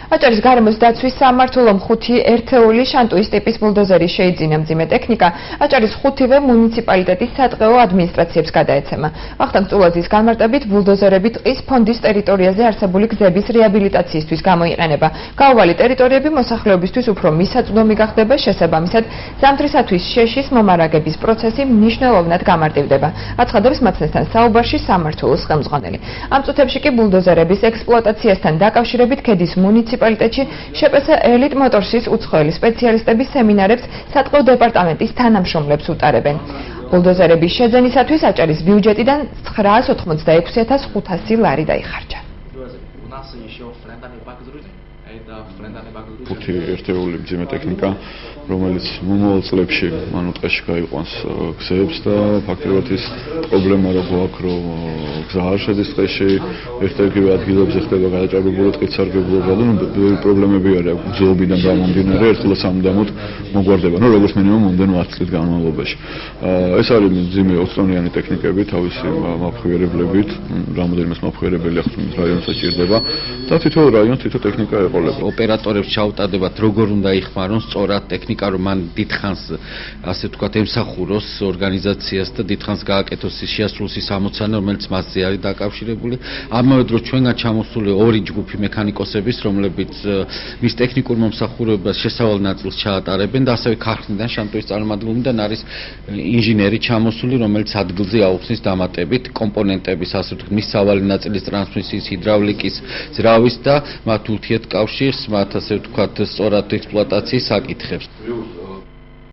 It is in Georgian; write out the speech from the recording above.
აჭარის გარემოს დაცვის სამმართველომ 5 ერთეული შანტუის ტიპის ბულდოზერი შეიძინა მძიმე ტექნიკა აჭარის 5-ვე მუნიციპალიტეტის სატყეო ადმინისტრაციებს გადაეცემა. ვახტანგ წულაძის განმარტებით ბულდოზერები ტყის ფონდის ტერიტორიაზე არსებული გზების რეაბილიტაციისთვის გამოიყენება. გაუვალი ტერიტორიები მოსახლეობისთვის უფრო მისაწვდომი გახდება, შესაბამისად ზამთრისათვის შეშის მომარაგების პროცესი მნიშვნელოვნად გამარტივდება. აცხადებს მაცნესთან საუბარში სამმართველოს ხელმძღვანელი. ამ წუთებში კი ბულდოზერების ექსპლუატაციასთან დაკავშირებით ქედის მუნიციპალიტეტში შეპესა ელიტ მოტორსის უცხოელი სპეციალისტების სემინარებს სატყეო დეპარტამენტის თანამშრომლებს უტარებენ. ბულდოზერების შეძენისათვის აჭარის ბიუჯეტიდან 986,500 ლარი დაიხარჯა. ხუთი ერთეული მძიმე ტექნიკა, რომელიც მომავალ წლებში ტყეში გაიყვანს გზებს და ფაქტობრივად ის პრობლემა რო გვაქვს, რომ გზა არ შედის ტყეში, ერთ-ერთივე ადგილებზე ხდება გადაჭარბებული ტყით სარგებლობა და ბევრი პრობლემები არის გზობიდან გამომდინარე, ერთხელაც ამუდამოდ მოგვარდება, როგორც მინიმუმ მომდენო 10 წლის განმავლობაში. ეს არის მძიმე 20 ტონიანი ტექნიკები თავისი მაფხვიერებლებით, რამოდენიმე მაფხვიერებელი ახლა რაიონს აჭირდება და თითო რაიონს თითო ტექნიკა ეყოლება. ოპერატორებს ჩაუტარდებათ როგორ უნდა იხმარონ სწორად ტექნიკა, რომ მან დიდხანს ასე ვთქვათ ემსახუროს ორგანიზაციას და დიდხანს გააკეთოს ის შეასრულოს ის ამოცანა, რომელიც მასზე არის დაკავშირებული. ამავე დროს ჩვენგან ჩამოსული 2 ჯგუფი მექანიკოსების, რომლებიც მის ტექნიკურ მომსახურებას შესავალ ნაწილს ჩაატარებენ და ასევე ქარხნიდან შანტუის წარმომადგენლიდან არის ინჟინერი ჩამოსული, რომელიც ადგილზე აუხსნის დამატებით კომპონენტების, ასე ვთქვათ, მის სავალი ნაწილის ტრანსმისიის, ჰიდრავლიკის, ძრავის და მათ ურთიერთკავშირს, მათ ასე ვთქვათ, სწორად ექსპლუატაციის საკითხებს.